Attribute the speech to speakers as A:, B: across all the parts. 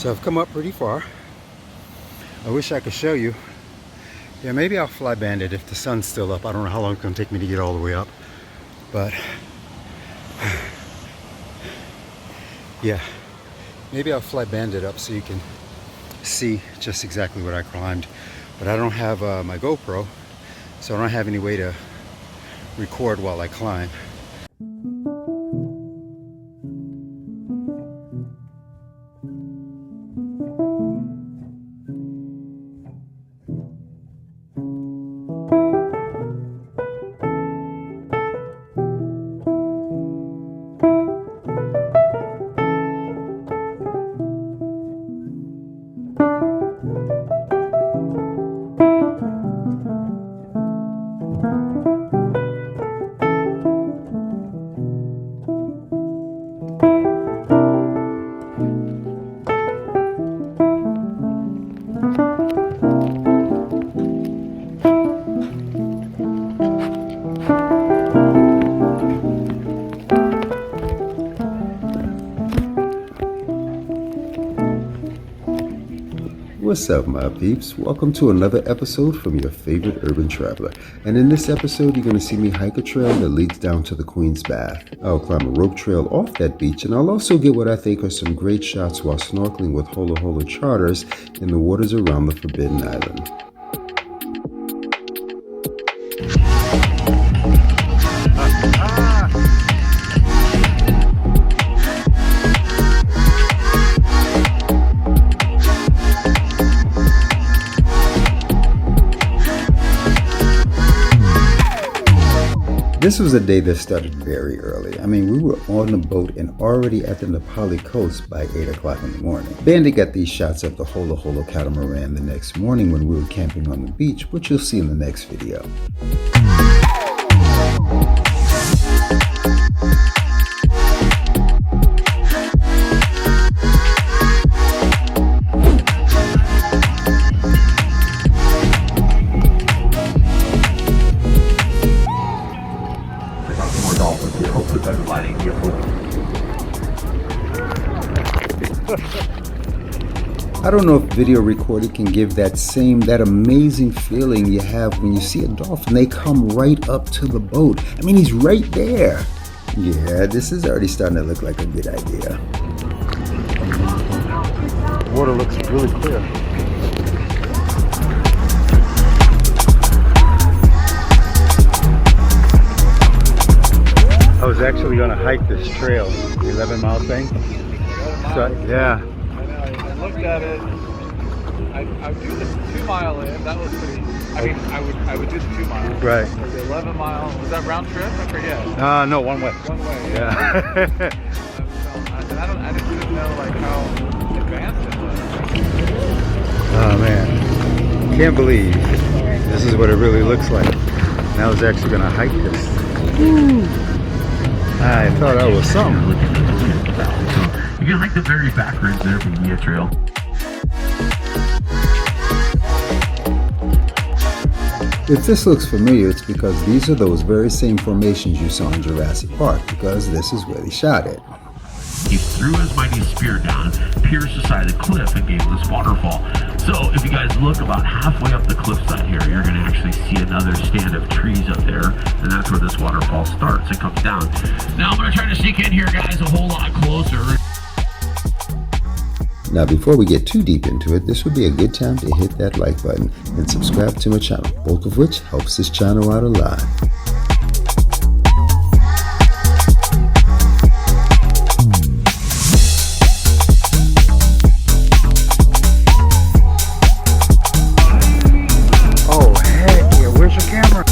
A: So I've come up pretty far. I wish I could show you. Yeah, maybe I'll fly bandit if the sun's still up. I don't know how long it's gonna take me to get all the way up, but yeah, maybe I'll fly bandit up so you can see just exactly what I climbed. But I don't have my GoPro, so I don't have any way to record while I climb. What's up, my peeps? Welcome to another episode from your favorite urban traveler. And in this episode, you're going to see me hike a trail that leads down to the Queen's Bath. I'll climb a rope trail off that beach, and I'll also get what I think are some great shots while snorkeling with Holo Holo charters in the waters around the Forbidden Island. This was a day that started very early. I mean, we were on the boat and already at the Nepali coast by 8 o'clock in the morning. Bandit got these shots of the Holo Holo catamaran the next morning when we were camping on the beach, which you'll see in the next video. I don't know if video recording can give that amazing feeling you have when you see a dolphin. They come right up to the boat. I mean, he's right there. Yeah, this is already starting to look like a good idea. The water looks really clear. I was actually going to hike this trail, the 11-mile thing. So, yeah.
B: I looked at it. I would do the 2-mile in. That was pretty. I mean, I would do the 2 mile.
A: Right.
B: Or the 11-mile. Was that round trip? I forget.
A: No, one way.
B: One way.
A: Yeah.
B: I didn't know like how advanced it was.
A: Oh man, can't believe this is what it really looks like. And I was actually gonna hike this. Woo. I thought I was something.
C: You can hike the very back ridge there from the trail.
A: If this looks familiar, it's because these are those very same formations you saw in Jurassic Park, because this is where they shot it.
C: He threw his mighty spear down, pierced the side of the cliff, and gave this waterfall. So if you guys look about halfway up the cliffside here, you're going to actually see another stand of trees up there, and that's where this waterfall starts and comes down. Now I'm going to try to sneak in here, guys, a whole lot closer.
A: Now, before we get too deep into it, this would be a good time to hit that like button and subscribe to my channel, both of which helps this channel out a lot. Oh, heck yeah, where's your camera?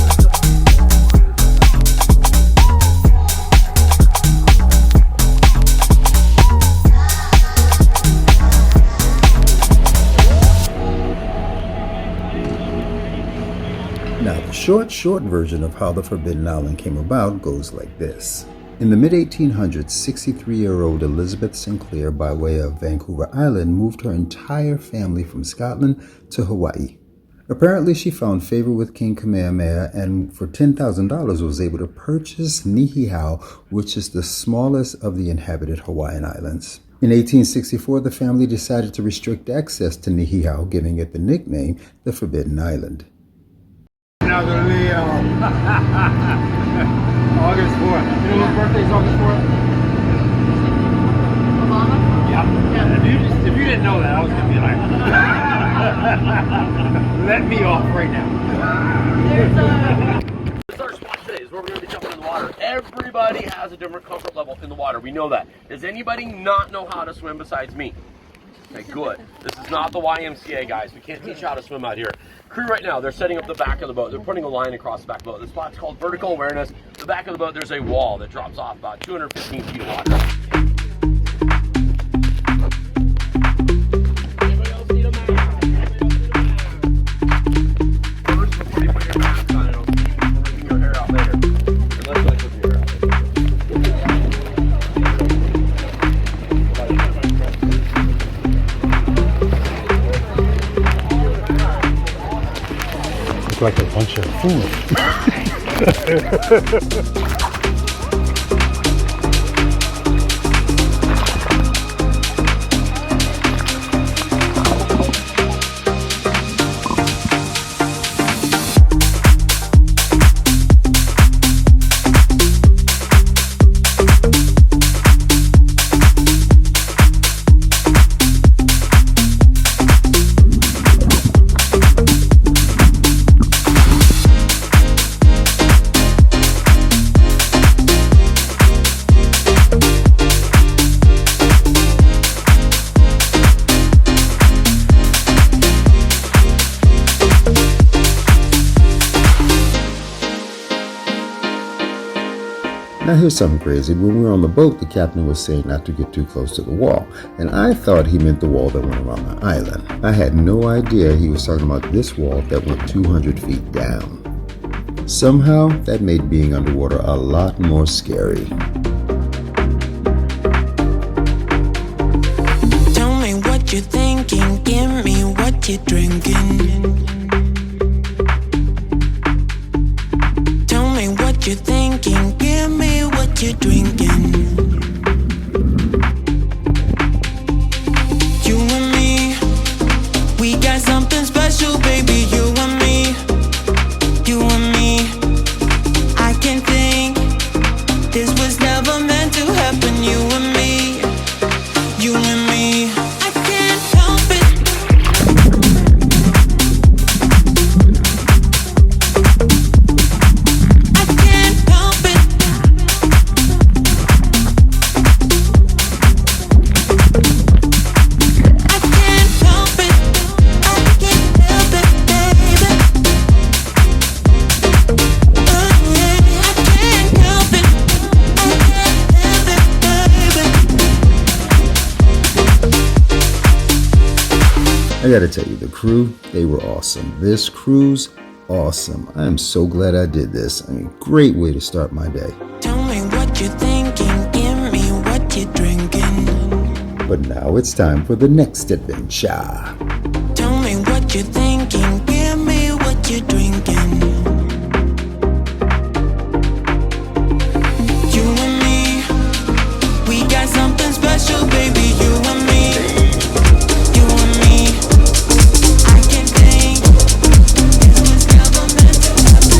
A: Now, the short version of how the Forbidden Island came about goes like this. In the mid-1800s, 63-year-old Elizabeth Sinclair, by way of Vancouver Island, moved her entire family from Scotland to Hawaii. Apparently, she found favor with King Kamehameha and for $10,000 was able to purchase Niihau, which is the smallest of the inhabited Hawaiian islands. In 1864, the family decided to restrict access to Niihau, giving it the nickname the Forbidden Island.
D: Another Leo. August 4th. You know whose birthday is August 4th?
E: Obama?
D: Yeah. If you didn't know that, I was going to be like, let me off right now.
E: There's
C: This is our spot today, is where we're going to be jumping in the water. Everybody has a different comfort level in the water. We know that. Does anybody not know how to swim besides me? Okay, good. This is not the YMCA, guys. We can't teach you how to swim out here. Crew right now, they're setting up the back of the boat. They're putting a line across the back of the boat. The spot's called vertical awareness. The back of the boat, there's a wall that drops off about 215 feet of water. Anybody else need a mask? First, before you put your mask on, it'll keep you from ripping your hair out later. Unless you like ripping your hair out later.
A: Like a bunch of food. Now here's something crazy. When we were on the boat, the captain was saying not to get too close to the wall, and I thought he meant the wall that went around the island. I had no idea he was talking about this wall that went 200 feet down. Somehow, that made being underwater a lot more scary.
F: Tell me what you're thinking, give me what you're drinking. Tell me what you're thinking, give me what you're drinking. You and me, we got something special, baby. You and me, you and me. I can think this was never meant to happen. You and me, you and me. I can't help it. I can't help it. I can't help it. I can't help it, baby. Oh yeah, I can't help it. I can't help it, baby.
A: I gotta tell you, the crew, they were awesome. This cruise, awesome. I am so glad I did this. I mean, great way to start my day.
F: Tell me what you're thinking, give me what you're drinking.
A: But now it's time for the next adventure.
F: Tell me what you're thinking, give me what you're drinking. You and me, we got something special, baby. You and me, you and me. I can think this was never meant to happen.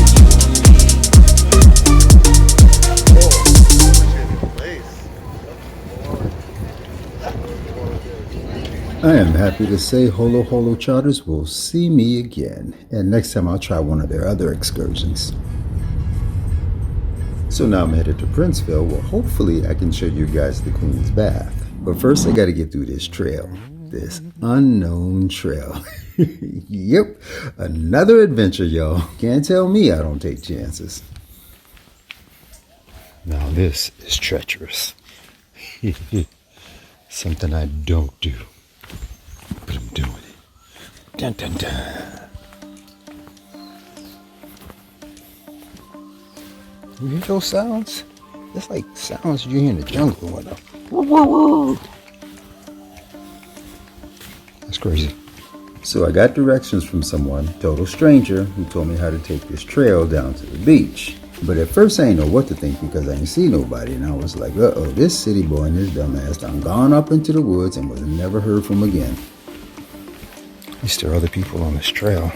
A: I am happy to say Holo Holo Charters will see me again, and next time I'll try one of their other excursions. So now I'm headed to Princeville, where hopefully I can show you guys the Queen's Bath. But first I gotta get through this trail, this unknown trail. Yep, another adventure, y'all. Can't tell me I don't take chances. Now this is treacherous. Something I don't do. But I'm doing it. Dun dun dun. You hear those sounds? It's like sounds you hear in the jungle or whatnot. That's crazy. So I got directions from someone, total stranger, who told me how to take this trail down to the beach. But at first I ain't know what to think because I ain't see nobody, and I was like, uh-oh, this city boy and his dumbass done gone up into the woods and was never heard from again. At least there are other people on this trail.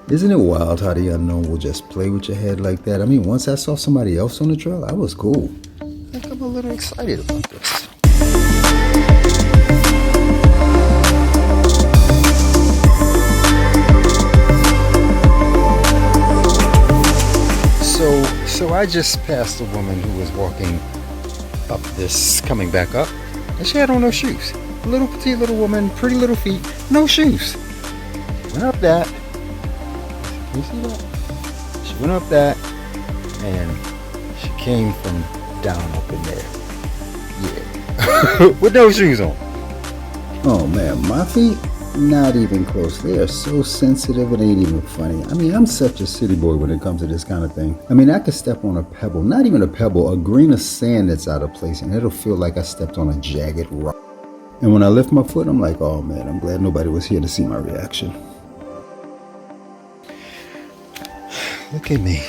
A: Isn't it wild how the unknown will just play with your head like that? I mean, once I saw somebody else on the trail, I was cool. I think I'm a little excited about this. So I just passed a woman who was walking up this, coming back up, and she had on no shoes. A little petite little woman, pretty little feet, no shoes. Went up that. Can you see that? She went up that, and she came from down up in there. Yeah. With no shoes on. Oh man, my feet, not even close. They are so sensitive, it ain't even funny. I mean, I'm such a city boy when it comes to this kind of thing. I mean, I could step on a pebble, not even a pebble, a grain of sand that's out of place, and it'll feel like I stepped on a jagged rock. And when I lift my foot, I'm like, oh man, I'm glad nobody was here to see my reaction. Look at me.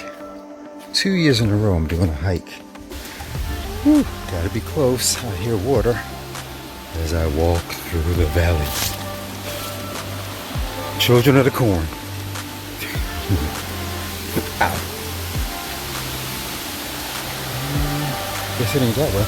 A: 2 years in a row I'm doing a hike. Whew, gotta be close. I hear water as I walk through the valley. Children of the corn. Ow. Guess it ain't that way.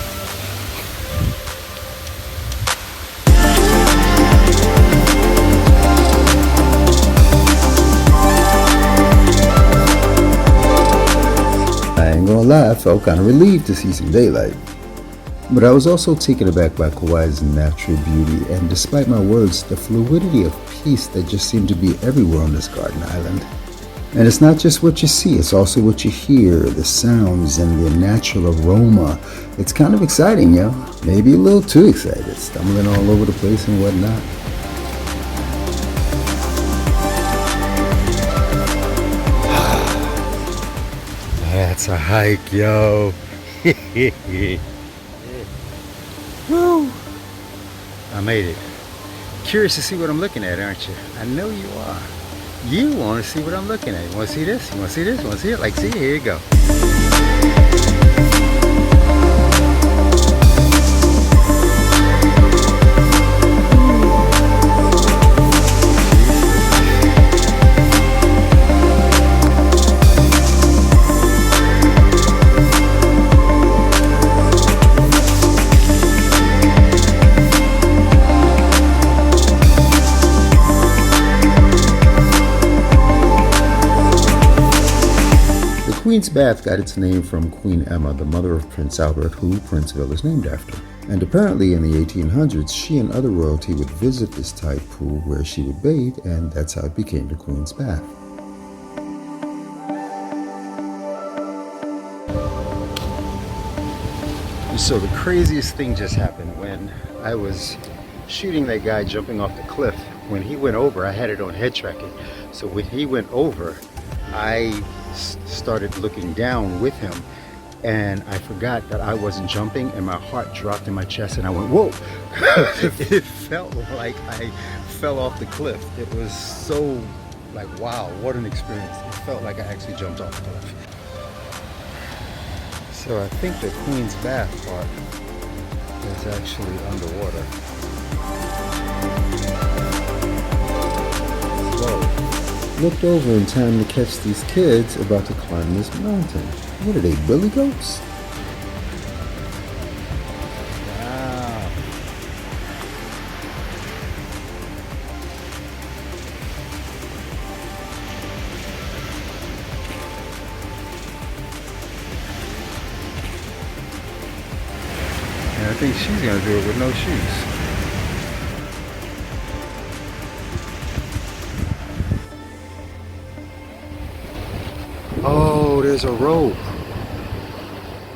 A: I ain't gonna lie, I felt kind of relieved to see some daylight. But I was also taken aback by Kauai's natural beauty, and despite my words, the fluidity of peace that just seemed to be everywhere on this garden island. And it's not just what you see, it's also what you hear, the sounds and the natural aroma. It's kind of exciting, yo. Maybe a little too excited, stumbling all over the place and whatnot. That's a hike, yo. Woo! I made it. Curious to see what I'm looking at, aren't you? I know you are. You want to see what I'm looking at. You want to see this? You want to see this? You want to see it? Like, see, here you go. Queen's Bath got its name from Queen Emma, the mother of Prince Albert, who Princeville is named after. And apparently in the 1800s, she and other royalty would visit this tide pool where she would bathe, and that's how it became the Queen's Bath. So the craziest thing just happened when I was shooting that guy jumping off the cliff. When he went over, I had it on head tracking. So when he went over, I started looking down with him, and I forgot that I wasn't jumping, and my heart dropped in my chest, and I went, whoa. It felt like I fell off the cliff. It was so like, wow, what an experience. It felt like I actually jumped off the cliff. So I think the Queen's Bath part is actually underwater. Whoa. Looked over in time to catch these kids about to climb this mountain. What are they, billy goats? Wow. And I think she's gonna do it with no shoes. Oh, there's a rope.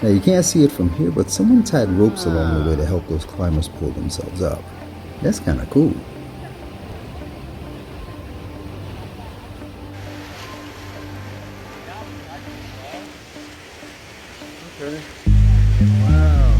A: Now you can't see it from here, but someone tied ropes along the way to help those climbers pull themselves up. That's kind of cool. Okay. Wow.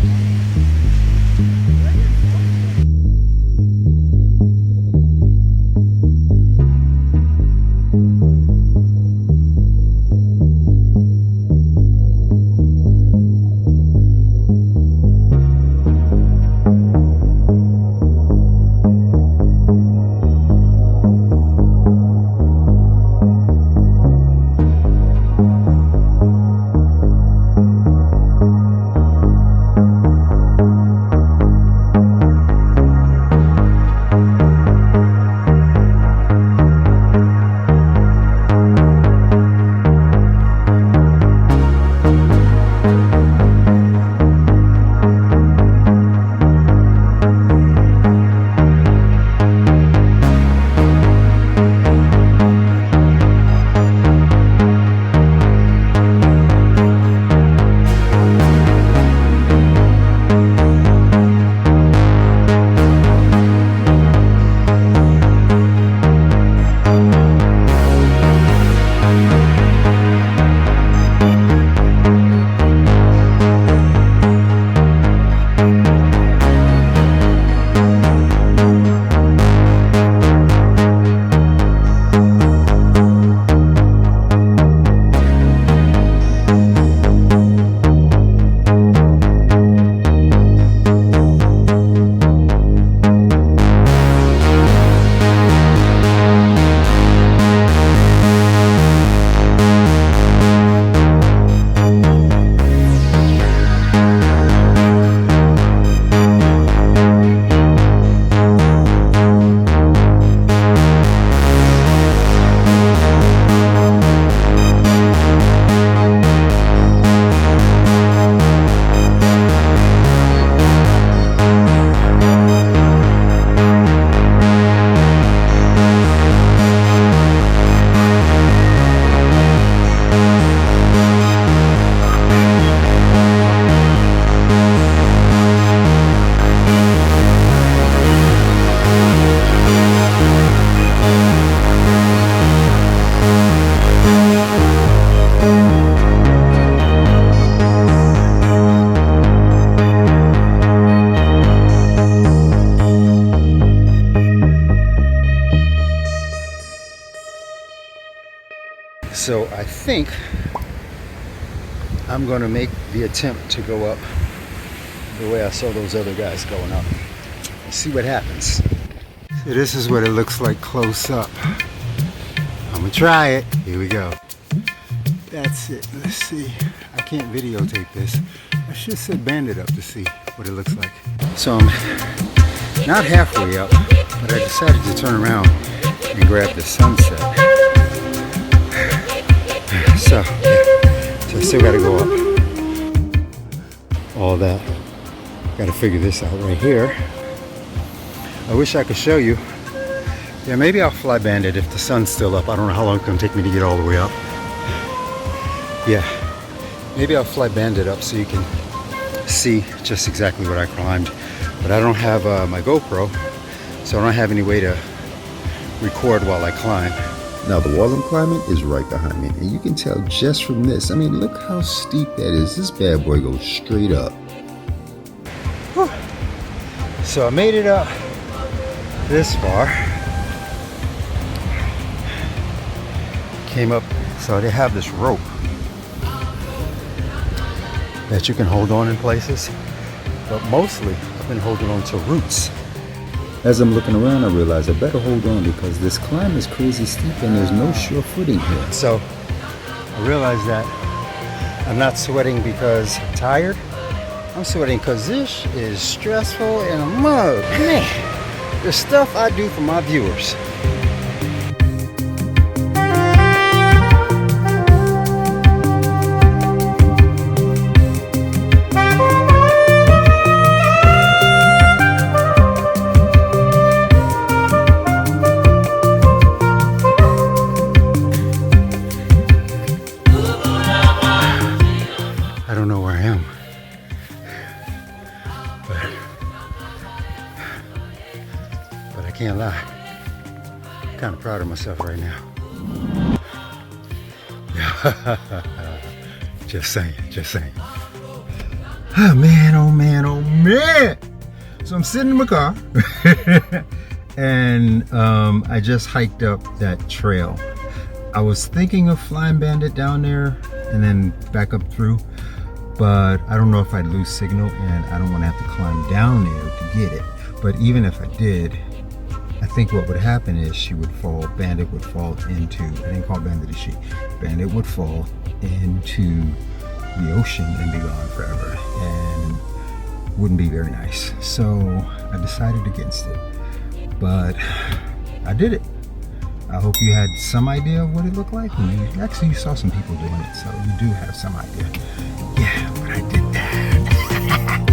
A: So I think I'm gonna make the attempt to go up the way I saw those other guys going up. See what happens. So this is what it looks like close up. I'm gonna try it. Here we go. That's it. Let's see. I can't videotape this. I should set Bandit up to see what it looks like. So I'm not halfway up, but I decided to turn around and grab the sunset. So, yeah. So I still gotta go up. All that. Gotta figure this out right here. I wish I could show you. Yeah, maybe I'll fly Bandit if the sun's still up. I don't know how long it's gonna take me to get all the way up. Yeah, maybe I'll fly Bandit up so you can see just exactly what I climbed. But I don't have my GoPro, so I don't have any way to record while I climb.
E: Now the wall I'm climbing is right behind me, and you can tell just from this. I mean, look how steep that is. This bad boy goes straight up.
A: Whew. So I made it up this far. Came up, so they have this rope that you can hold on in places, but mostly I've been holding on to roots.
E: As I'm looking around, I realize I better hold on because this climb is crazy steep and there's no sure footing here.
A: So I realized that I'm not sweating because I'm tired. I'm sweating because this is stressful and a mug. Man, the stuff I do for my viewers. I don't know where I am, but I can't lie. I'm kind of proud of myself right now. Just saying, just saying. Oh man, oh man, oh man. So I'm sitting in my car and I just hiked up that trail. I was thinking of flying Bandit down there and then back up through, but I don't know if I'd lose signal and I don't want to have to climb down there to get it. But even if I did, I think what would happen is she would fall, Bandit would fall into, I didn't call Bandit a she, Bandit would fall into the ocean and be gone forever and wouldn't be very nice. So I decided against it, but I did it. I hope you had some idea of what it looked like. Actually, you saw some people doing it, so you do have some idea. Yeah, but I did that.